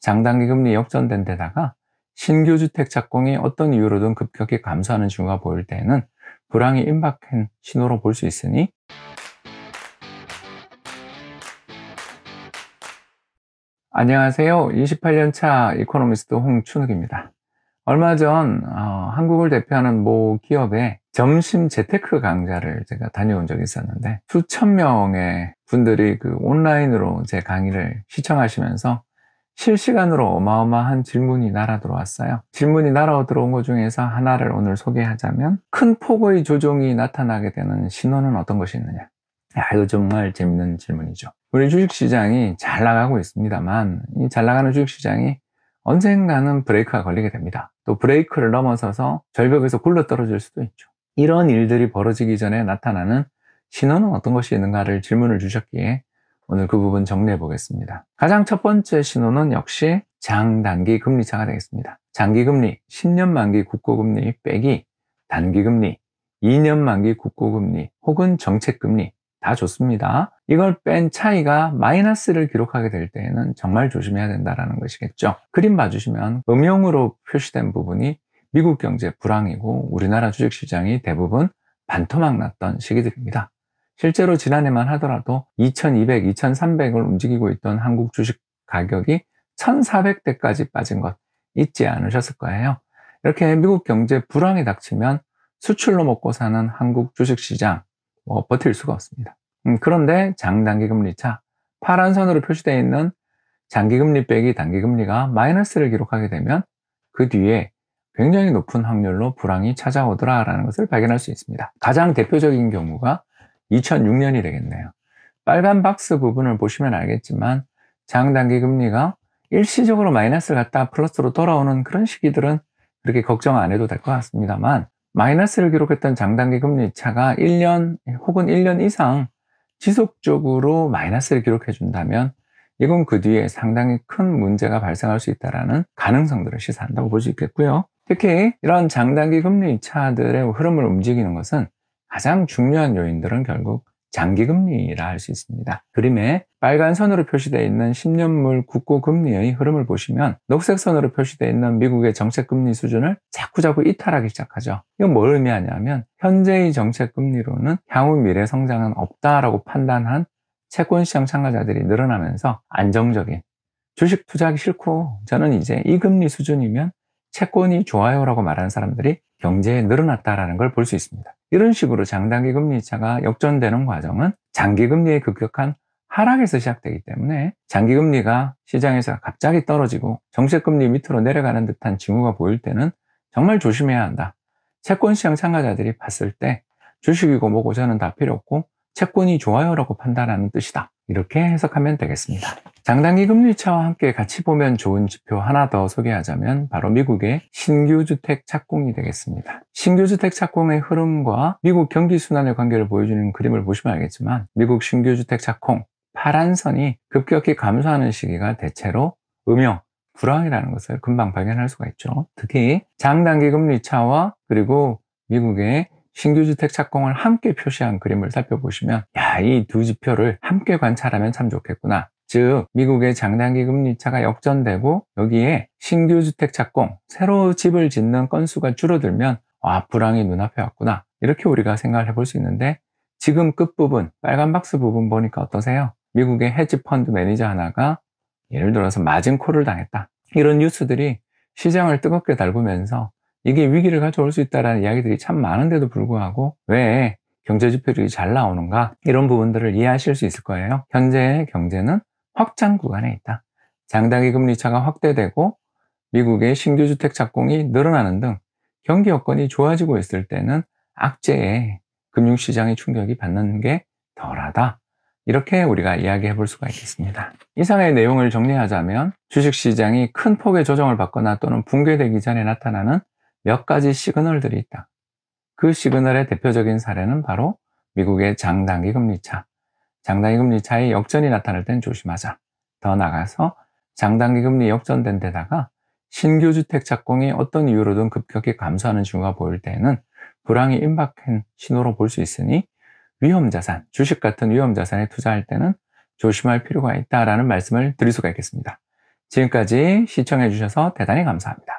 장단기 금리 역전된 데다가 신규 주택 착공이 어떤 이유로든 급격히 감소하는 징후가 보일 때에는 불황이 임박한 신호로 볼 수 있으니 안녕하세요. 28년차 이코노미스트 홍춘욱입니다. 얼마 전 한국을 대표하는 모 기업의 점심 재테크 강좌를 제가 다녀온 적이 있었는데 수천 명의 분들이 온라인으로 제 강의를 시청하시면서 실시간으로 어마어마한 질문이 날아 들어왔어요. 질문이 날아 들어온 것 중에서 하나를 오늘 소개하자면 큰 폭의 조정이 나타나게 되는 신호는 어떤 것이 있느냐. 이거 정말 재밌는 질문이죠. 우리 주식시장이 잘 나가고 있습니다만 이 잘 나가는 주식시장이 언젠가는 브레이크가 걸리게 됩니다. 또 브레이크를 넘어서서 절벽에서 굴러떨어질 수도 있죠. 이런 일들이 벌어지기 전에 나타나는 신호는 어떤 것이 있는가를 질문을 주셨기에 오늘 그 부분 정리해 보겠습니다. 가장 첫 번째 신호는 역시 장단기 금리차가 되겠습니다. 장기금리, 10년 만기 국고금리 빼기 단기금리, 2년 만기 국고금리 혹은 정책금리 다 좋습니다. 이걸 뺀 차이가 마이너스를 기록하게 될 때에는 정말 조심해야 된다는 것이겠죠. 그림 봐주시면 음영으로 표시된 부분이 미국 경제 불황이고 우리나라 주식시장이 대부분 반토막 났던 시기들입니다. 실제로 지난해만 하더라도 2200, 2300을 움직이고 있던 한국 주식 가격이 1400대까지 빠진 것 잊지 않으셨을 거예요. 이렇게 미국 경제 불황이 닥치면 수출로 먹고 사는 한국 주식시장 버틸 수가 없습니다. 그런데 장단기 금리차, 파란 선으로 표시되어 있는 장기금리 빼기 단기금리가 마이너스를 기록하게 되면 그 뒤에 굉장히 높은 확률로 불황이 찾아오더라라는 것을 발견할 수 있습니다. 가장 대표적인 경우가 2006년이 되겠네요. 빨간 박스 부분을 보시면 알겠지만 장단기 금리가 일시적으로 마이너스를 갔다 플러스로 돌아오는 그런 시기들은 그렇게 걱정 안 해도 될 것 같습니다만 마이너스를 기록했던 장단기 금리 차가 1년 혹은 1년 이상 지속적으로 마이너스를 기록해 준다면 이건 그 뒤에 상당히 큰 문제가 발생할 수 있다는 가능성들을 시사한다고 볼 수 있겠고요. 특히 이런 장단기 금리 차들의 흐름을 움직이는 것은 가장 중요한 요인들은 결국 장기금리라 할 수 있습니다. 그림에 빨간 선으로 표시되어 있는 10년물 국고금리의 흐름을 보시면 녹색 선으로 표시되어 있는 미국의 정책금리 수준을 자꾸자꾸 이탈하기 시작하죠. 이건 뭘 의미하냐면 현재의 정책금리로는 향후 미래 성장은 없다라고 판단한 채권시장 참가자들이 늘어나면서 안정적인 주식 투자하기 싫고 저는 이제 이 금리 수준이면 채권이 좋아요라고 말하는 사람들이 경제에 늘어났다라는 걸 볼 수 있습니다. 이런 식으로 장단기 금리차가 역전되는 과정은 장기금리의 급격한 하락에서 시작되기 때문에 장기금리가 시장에서 갑자기 떨어지고 정책금리 밑으로 내려가는 듯한 징후가 보일 때는 정말 조심해야 한다. 채권시장 참가자들이 봤을 때 주식이고 뭐고 저는 다 필요 없고 채권이 좋아요라고 판단하는 뜻이다. 이렇게 해석하면 되겠습니다. 장단기 금리차와 함께 같이 보면 좋은 지표 하나 더 소개하자면 바로 미국의 신규 주택 착공이 되겠습니다. 신규 주택 착공의 흐름과 미국 경기 순환의 관계를 보여주는 그림을 보시면 알겠지만 미국 신규 주택 착공 파란 선이 급격히 감소하는 시기가 대체로 음영, 불황이라는 것을 금방 발견할 수가 있죠. 특히 장단기 금리차와 그리고 미국의 신규 주택 착공을 함께 표시한 그림을 살펴보시면 이 두 지표를 함께 관찰하면 참 좋겠구나. 즉 미국의 장단기 금리차가 역전되고 여기에 신규 주택 착공, 새로 집을 짓는 건수가 줄어들면 불황이 눈앞에 왔구나. 이렇게 우리가 생각을 해볼 수 있는데 지금 끝부분 빨간 박스 부분 보니까 어떠세요? 미국의 헤지펀드 매니저 하나가 예를 들어서 마진콜을 당했다. 이런 뉴스들이 시장을 뜨겁게 달구면서 이게 위기를 가져올 수 있다는 이야기들이 참 많은데도 불구하고 왜 경제지표들이 잘 나오는가 이런 부분들을 이해하실 수 있을 거예요. 현재의 경제는 확장 구간에 있다. 장단기 금리차가 확대되고 미국의 신규 주택 착공이 늘어나는 등 경기 여건이 좋아지고 있을 때는 악재에 금융시장의 충격이 받는 게 덜하다. 이렇게 우리가 이야기해 볼 수가 있겠습니다. 이상의 내용을 정리하자면 주식시장이 큰 폭의 조정을 받거나 또는 붕괴되기 전에 나타나는 몇 가지 시그널들이 있다. 그 시그널의 대표적인 사례는 바로 미국의 장단기 금리차. 장단기 금리차의 역전이 나타날 땐 조심하자. 더 나아가서 장단기 금리 역전된 데다가 신규 주택 착공이 어떤 이유로든 급격히 감소하는 징후가 보일 때에는 불황이 임박한 신호로 볼 수 있으니 위험자산, 주식 같은 위험자산에 투자할 때는 조심할 필요가 있다라는 말씀을 드릴 수가 있겠습니다. 지금까지 시청해 주셔서 대단히 감사합니다.